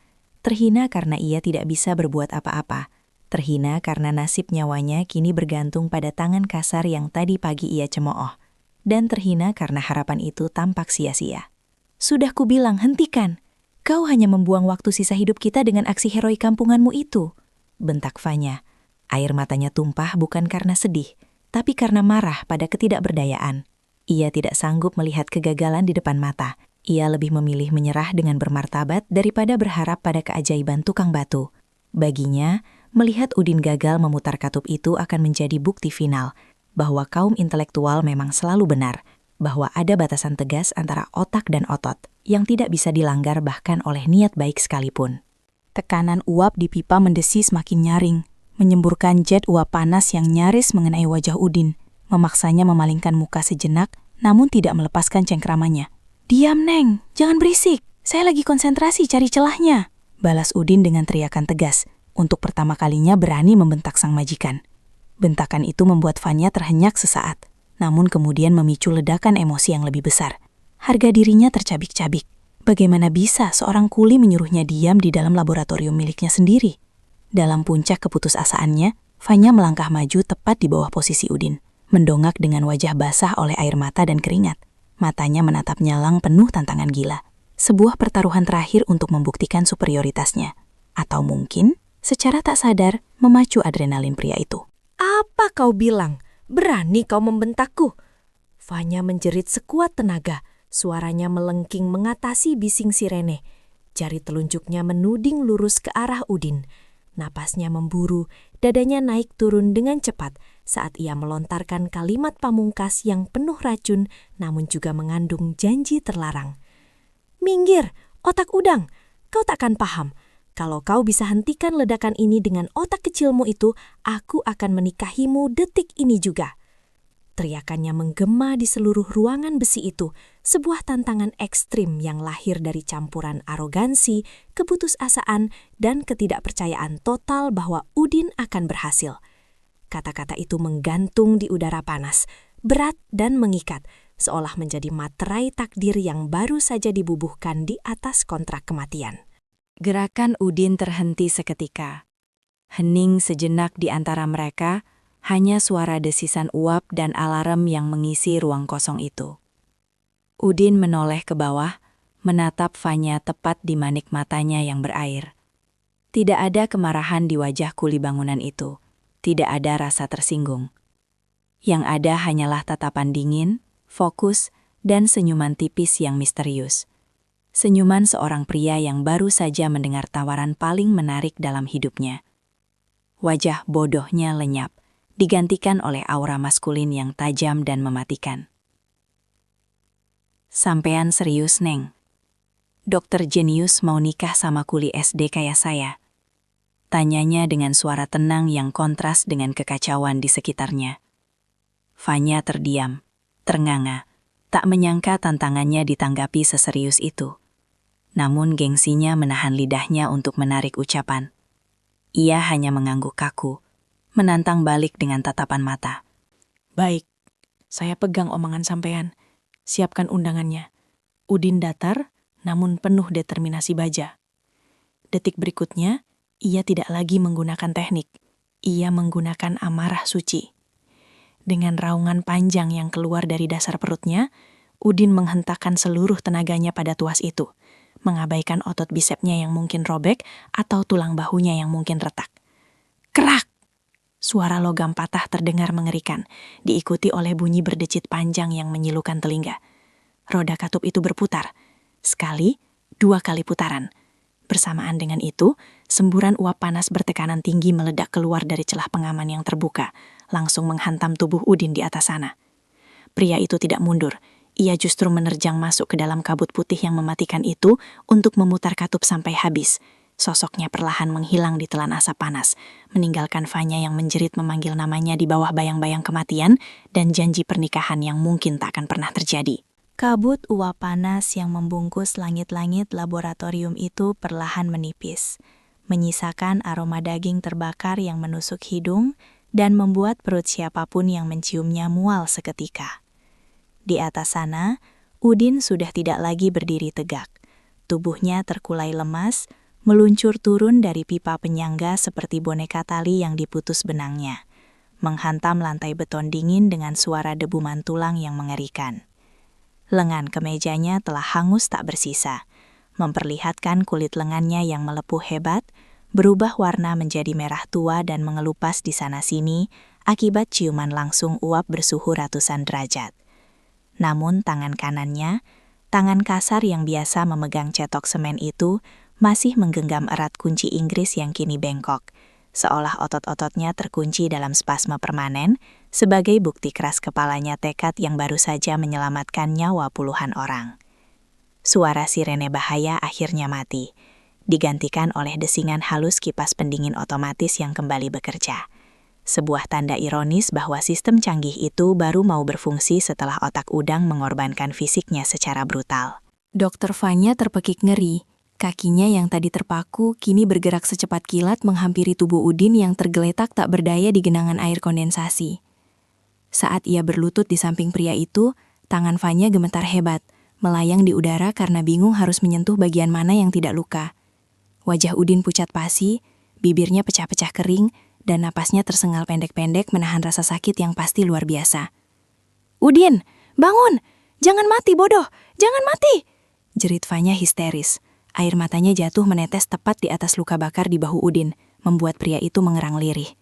karena ia tidak bisa berbuat apa-apa, terhina karena nasib nyawanya kini bergantung pada tangan kasar yang tadi pagi ia cemooh, dan terhina karena harapan itu tampak sia-sia. "Sudah kubilang hentikan, kau hanya membuang waktu sisa hidup kita dengan aksi heroik kampunganmu itu," bentak Fanya. Air matanya tumpah bukan karena sedih, tapi karena marah pada ketidakberdayaan. Ia tidak sanggup melihat kegagalan di depan mata. Ia lebih memilih menyerah dengan bermartabat daripada berharap pada keajaiban tukang batu. Baginya, melihat Udin gagal memutar katup itu akan menjadi bukti final bahwa kaum intelektual memang selalu benar, bahwa ada batasan tegas antara otak dan otot yang tidak bisa dilanggar bahkan oleh niat baik sekalipun. Tekanan uap di pipa mendesis semakin nyaring, menyemburkan jet uap panas yang nyaris mengenai wajah Udin, memaksanya memalingkan muka sejenak, namun tidak melepaskan cengkramannya. "Diam, Neng, jangan berisik. Saya lagi konsentrasi cari celahnya," balas Udin dengan teriakan tegas. Untuk pertama kalinya berani membentak sang majikan. Bentakan itu membuat Fanya terhenyak sesaat, namun kemudian memicu ledakan emosi yang lebih besar. Harga dirinya tercabik-cabik. Bagaimana bisa seorang kuli menyuruhnya diam di dalam laboratorium miliknya sendiri? Dalam puncak keputusasaannya, Fanya melangkah maju tepat di bawah posisi Udin, mendongak dengan wajah basah oleh air mata dan keringat. Matanya menatap nyalang penuh tantangan gila. Sebuah pertaruhan terakhir untuk membuktikan superioritasnya. Atau mungkin, secara tak sadar, memacu adrenalin pria itu. "Apa kau bilang? Berani kau membentakku?" Fanya menjerit sekuat tenaga, suaranya melengking mengatasi bising sirene. Jari telunjuknya menuding lurus ke arah Udin. Napasnya memburu, dadanya naik turun dengan cepat saat ia melontarkan kalimat pamungkas yang penuh racun namun juga mengandung janji terlarang. "Minggir, otak udang, kau takkan paham. Kalau kau bisa hentikan ledakan ini dengan otak kecilmu itu, aku akan menikahimu detik ini juga." Teriakannya menggema di seluruh ruangan besi itu, sebuah tantangan ekstrim yang lahir dari campuran arogansi, keputusasaan, dan ketidakpercayaan total bahwa Udin akan berhasil. Kata-kata itu menggantung di udara panas, berat dan mengikat, seolah menjadi materai takdir yang baru saja dibubuhkan di atas kontrak kematian. Gerakan Udin terhenti seketika. Hening sejenak di antara mereka, hanya suara desisan uap dan alarm yang mengisi ruang kosong itu. Udin menoleh ke bawah, menatap Fanya tepat di manik matanya yang berair. Tidak ada kemarahan di wajah kuli bangunan itu, tidak ada rasa tersinggung. Yang ada hanyalah tatapan dingin, fokus, dan senyuman tipis yang misterius. Senyuman seorang pria yang baru saja mendengar tawaran paling menarik dalam hidupnya. Wajah bodohnya lenyap, digantikan oleh aura maskulin yang tajam dan mematikan. "Sampean serius, Neng? Dokter jenius mau nikah sama kuli SD kayak saya?" Tanyanya dengan suara tenang yang kontras dengan kekacauan di sekitarnya. Fanya terdiam, ternganga, tak menyangka tantangannya ditanggapi seserius itu. Namun gengsinya menahan lidahnya untuk menarik ucapan. Ia hanya mengangguk kaku, menantang balik dengan tatapan mata. Baik, saya pegang omongan sampean. Siapkan undangannya. Udin datar, namun penuh determinasi baja. Detik berikutnya, ia tidak lagi menggunakan teknik. Ia menggunakan amarah suci. Dengan raungan panjang yang keluar dari dasar perutnya, Udin menghentakkan seluruh tenaganya pada tuas itu, mengabaikan otot bisepnya yang mungkin robek atau tulang bahunya yang mungkin retak. Kerak! Suara logam patah terdengar mengerikan, diikuti oleh bunyi berdecit panjang yang menyilukan telinga. Roda katup itu berputar. Sekali, 2 kali putaran. Bersamaan dengan itu, semburan uap panas bertekanan tinggi meledak keluar dari celah pengaman yang terbuka, langsung menghantam tubuh Udin di atas sana. Pria itu tidak mundur. Ia justru menerjang masuk ke dalam kabut putih yang mematikan itu untuk memutar katup sampai habis. Sosoknya perlahan menghilang di telan asap panas, meninggalkan Fanya yang menjerit memanggil namanya di bawah bayang-bayang kematian dan janji pernikahan yang mungkin tak akan pernah terjadi. Kabut uap panas yang membungkus langit-langit laboratorium itu perlahan menipis, menyisakan aroma daging terbakar yang menusuk hidung dan membuat perut siapapun yang menciumnya mual seketika. Di atas sana, Udin sudah tidak lagi berdiri tegak. Tubuhnya terkulai lemas, meluncur turun dari pipa penyangga seperti boneka tali yang diputus benangnya, menghantam lantai beton dingin dengan suara debu mantulang yang mengerikan. Lengan kemejanya telah hangus tak bersisa, memperlihatkan kulit lengannya yang melepuh hebat, berubah warna menjadi merah tua dan mengelupas di sana-sini akibat ciuman langsung uap bersuhu ratusan derajat. Namun tangan kanannya, tangan kasar yang biasa memegang cetok semen itu, masih menggenggam erat kunci Inggris yang kini bengkok, seolah otot-ototnya terkunci dalam spasme permanen, sebagai bukti keras kepalanya tekad yang baru saja menyelamatkan nyawa puluhan orang. Suara sirene bahaya akhirnya mati, digantikan oleh desingan halus kipas pendingin otomatis yang kembali bekerja. Sebuah tanda ironis bahwa sistem canggih itu baru mau berfungsi setelah otak udang mengorbankan fisiknya secara brutal. Dokter Fanya terpekik ngeri. Kakinya yang tadi terpaku kini bergerak secepat kilat menghampiri tubuh Udin yang tergeletak tak berdaya di genangan air kondensasi. Saat ia berlutut di samping pria itu, tangan Fanya gemetar hebat, melayang di udara karena bingung harus menyentuh bagian mana yang tidak luka. Wajah Udin pucat pasi, bibirnya pecah-pecah kering, dan napasnya tersengal pendek-pendek menahan rasa sakit yang pasti luar biasa. "Udin, bangun! Jangan mati, bodoh! Jangan mati!" jerit Fanya histeris. Air matanya jatuh menetes tepat di atas luka bakar di bahu Udin, membuat pria itu mengerang lirih.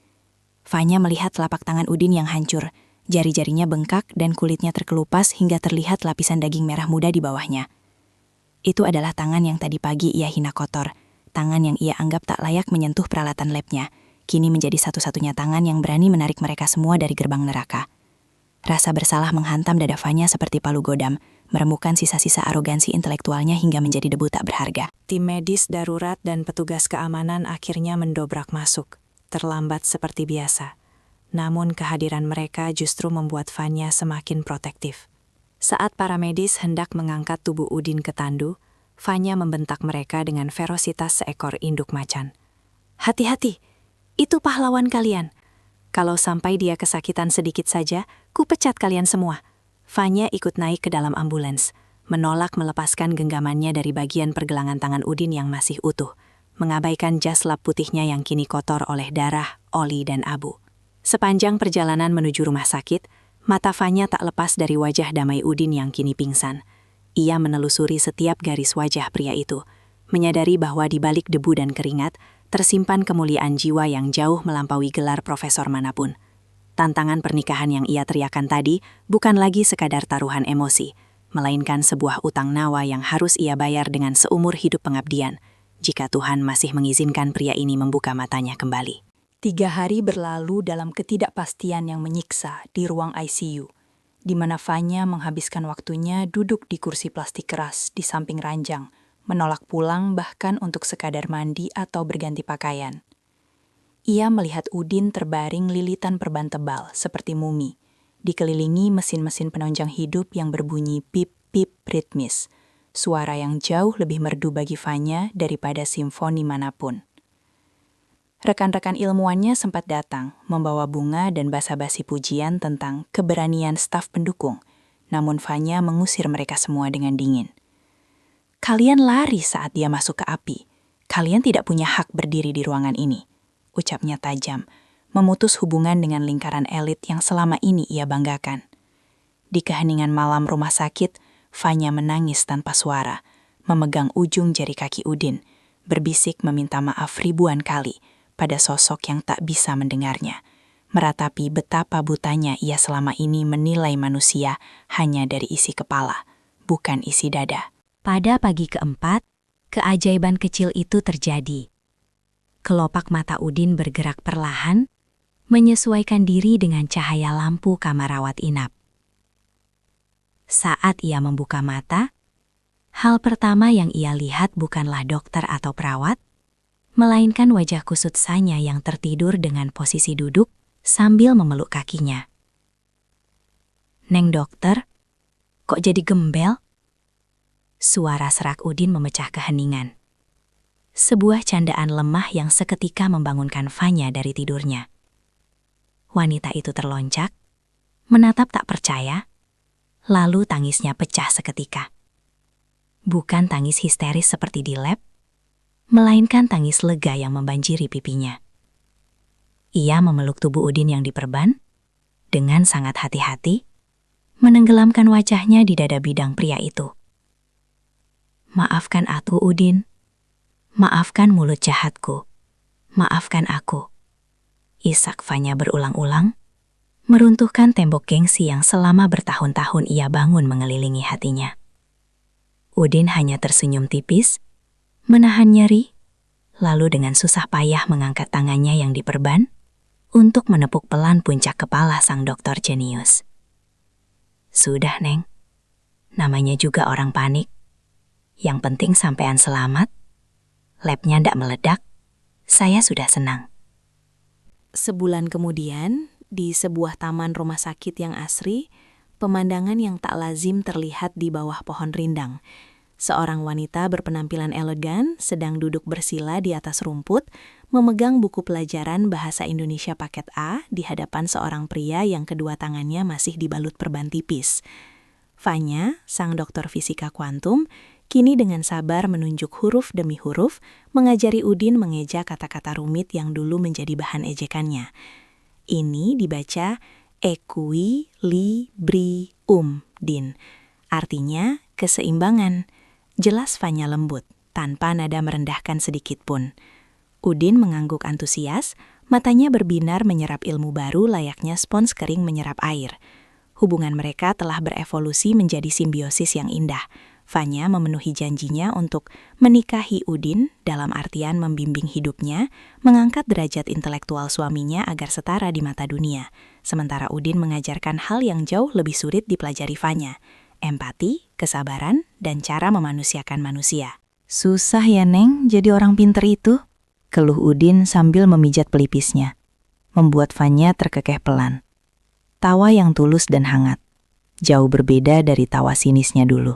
Fanya melihat telapak tangan Udin yang hancur, jari-jarinya bengkak dan kulitnya terkelupas hingga terlihat lapisan daging merah muda di bawahnya. Itu adalah tangan yang tadi pagi ia hina kotor, tangan yang ia anggap tak layak menyentuh peralatan labnya, kini menjadi satu-satunya tangan yang berani menarik mereka semua dari gerbang neraka. Rasa bersalah menghantam dada Fanya seperti palu godam, meremukkan sisa-sisa arogansi intelektualnya hingga menjadi debu tak berharga. Tim medis darurat dan petugas keamanan akhirnya mendobrak masuk, terlambat seperti biasa. Namun kehadiran mereka justru membuat Fanya semakin protektif. Saat para medis hendak mengangkat tubuh Udin ke tandu, Fanya membentak mereka dengan ferositas seekor induk macan. "Hati-hati! Itu pahlawan kalian. Kalau sampai dia kesakitan sedikit saja, ku pecat kalian semua." Fanya ikut naik ke dalam ambulans, menolak melepaskan genggamannya dari bagian pergelangan tangan Udin yang masih utuh, mengabaikan jas lap putihnya yang kini kotor oleh darah, oli, dan abu. Sepanjang perjalanan menuju rumah sakit, mata Fanya tak lepas dari wajah damai Udin yang kini pingsan. Ia menelusuri setiap garis wajah pria itu, menyadari bahwa di balik debu dan keringat, tersimpan kemuliaan jiwa yang jauh melampaui gelar profesor manapun. Tantangan pernikahan yang ia teriakan tadi bukan lagi sekadar taruhan emosi, melainkan sebuah utang nyawa yang harus ia bayar dengan seumur hidup pengabdian, jika Tuhan masih mengizinkan pria ini membuka matanya kembali. 3 hari berlalu dalam ketidakpastian yang menyiksa di ruang ICU, di mana Fanya menghabiskan waktunya duduk di kursi plastik keras di samping ranjang, menolak pulang bahkan untuk sekadar mandi atau berganti pakaian. Ia melihat Udin terbaring lilitan perban tebal seperti mumi, dikelilingi mesin-mesin penunjang hidup yang berbunyi pip-pip ritmis, suara yang jauh lebih merdu bagi Fanya daripada simfoni manapun. Rekan-rekan ilmuwannya sempat datang, membawa bunga dan basa-basi pujian tentang keberanian staf pendukung, namun Fanya mengusir mereka semua dengan dingin. "Kalian lari saat dia masuk ke api. Kalian tidak punya hak berdiri di ruangan ini," ucapnya tajam, memutus hubungan dengan lingkaran elit yang selama ini ia banggakan. Di keheningan malam rumah sakit, Fanya menangis tanpa suara, memegang ujung jari kaki Udin, berbisik meminta maaf ribuan kali pada sosok yang tak bisa mendengarnya, meratapi betapa butanya ia selama ini menilai manusia hanya dari isi kepala, bukan isi dada. Pada pagi keempat, keajaiban kecil itu terjadi. Kelopak mata Udin bergerak perlahan, menyesuaikan diri dengan cahaya lampu kamar rawat inap. Saat ia membuka mata, hal pertama yang ia lihat bukanlah dokter atau perawat, melainkan wajah kusut Sanya yang tertidur dengan posisi duduk sambil memeluk kakinya. "Neng dokter, kok jadi gembel?" Suara serak Udin memecah keheningan. Sebuah candaan lemah yang seketika membangunkan Fanya dari tidurnya. Wanita itu terlonjak, menatap tak percaya, lalu tangisnya pecah seketika. Bukan tangis histeris seperti di lab, melainkan tangis lega yang membanjiri pipinya. Ia memeluk tubuh Udin yang diperban, dengan sangat hati-hati, menenggelamkan wajahnya di dada bidang pria itu. "Maafkan aku, Udin. Maafkan mulut jahatku. Maafkan aku." Isak Fanya berulang-ulang, meruntuhkan tembok gengsi yang selama bertahun-tahun ia bangun mengelilingi hatinya. Udin hanya tersenyum tipis, menahan nyeri, lalu dengan susah payah mengangkat tangannya yang diperban untuk menepuk pelan puncak kepala sang dokter jenius. "Sudah, Neng. Namanya juga orang panik. Yang penting sampean selamat. Labnya ndak meledak. Saya sudah senang." Sebulan kemudian, di sebuah taman rumah sakit yang asri, pemandangan yang tak lazim terlihat di bawah pohon rindang. Seorang wanita berpenampilan elegan sedang duduk bersila di atas rumput, memegang buku pelajaran Bahasa Indonesia paket A di hadapan seorang pria yang kedua tangannya masih dibalut perban tipis. Fanya, sang dokter fisika kuantum, kini dengan sabar menunjuk huruf demi huruf, mengajari Udin mengeja kata-kata rumit yang dulu menjadi bahan ejekannya. Ini dibaca equilibrium, Din. Artinya keseimbangan. Jelas Fanya lembut, tanpa nada merendahkan sedikit pun. Udin mengangguk antusias, matanya berbinar menyerap ilmu baru layaknya spons kering menyerap air. Hubungan mereka telah berevolusi menjadi simbiosis yang indah. Fanya memenuhi janjinya untuk menikahi Udin dalam artian membimbing hidupnya, mengangkat derajat intelektual suaminya agar setara di mata dunia. Sementara Udin mengajarkan hal yang jauh lebih sulit dipelajari Fanya, empati, kesabaran, dan cara memanusiakan manusia. "Susah ya, Neng, jadi orang pinter itu," keluh Udin sambil memijat pelipisnya, membuat Fanya terkekeh pelan. Tawa yang tulus dan hangat, jauh berbeda dari tawa sinisnya dulu.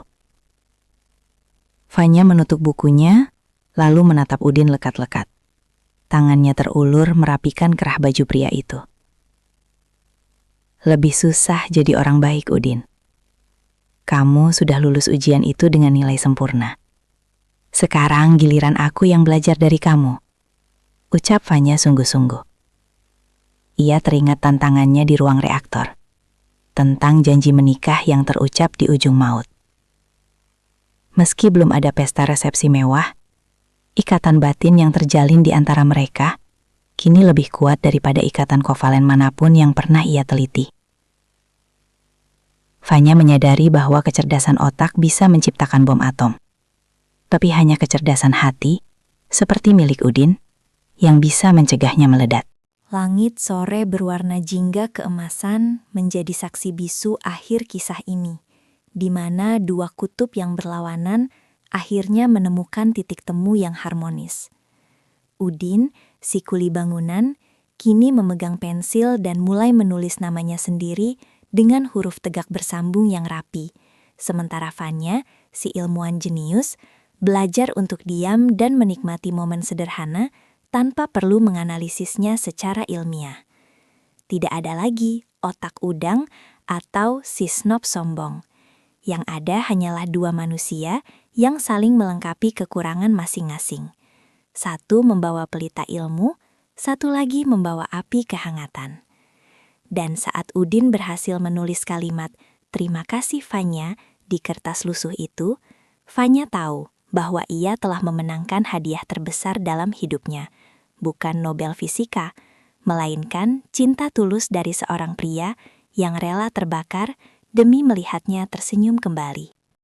Fanya menutup bukunya, lalu menatap Udin lekat-lekat. Tangannya terulur merapikan kerah baju pria itu. "Lebih susah jadi orang baik, Udin. Kamu sudah lulus ujian itu dengan nilai sempurna. Sekarang giliran aku yang belajar dari kamu," ucap Fanya sungguh-sungguh. Ia teringat tantangannya di ruang reaktor, tentang janji menikah yang terucap di ujung maut. Meski belum ada pesta resepsi mewah, ikatan batin yang terjalin di antara mereka kini lebih kuat daripada ikatan kovalen manapun yang pernah ia teliti. Fanya menyadari bahwa kecerdasan otak bisa menciptakan bom atom. Tapi hanya kecerdasan hati, seperti milik Udin, yang bisa mencegahnya meledak. Langit sore berwarna jingga keemasan menjadi saksi bisu akhir kisah ini, di mana dua kutub yang berlawanan akhirnya menemukan titik temu yang harmonis. Udin, si kuli bangunan, kini memegang pensil dan mulai menulis namanya sendiri dengan huruf tegak bersambung yang rapi. Sementara Vanya, si ilmuwan jenius, belajar untuk diam dan menikmati momen sederhana tanpa perlu menganalisisnya secara ilmiah. Tidak ada lagi otak udang atau si snob sombong. Yang ada hanyalah dua manusia yang saling melengkapi kekurangan masing-masing. Satu membawa pelita ilmu, satu lagi membawa api kehangatan. Dan saat Udin berhasil menulis kalimat "Terima kasih Vanya" di kertas lusuh itu, Vanya tahu bahwa ia telah memenangkan hadiah terbesar dalam hidupnya, bukan Nobel Fisika, melainkan cinta tulus dari seorang pria yang rela terbakar demi melihatnya tersenyum kembali.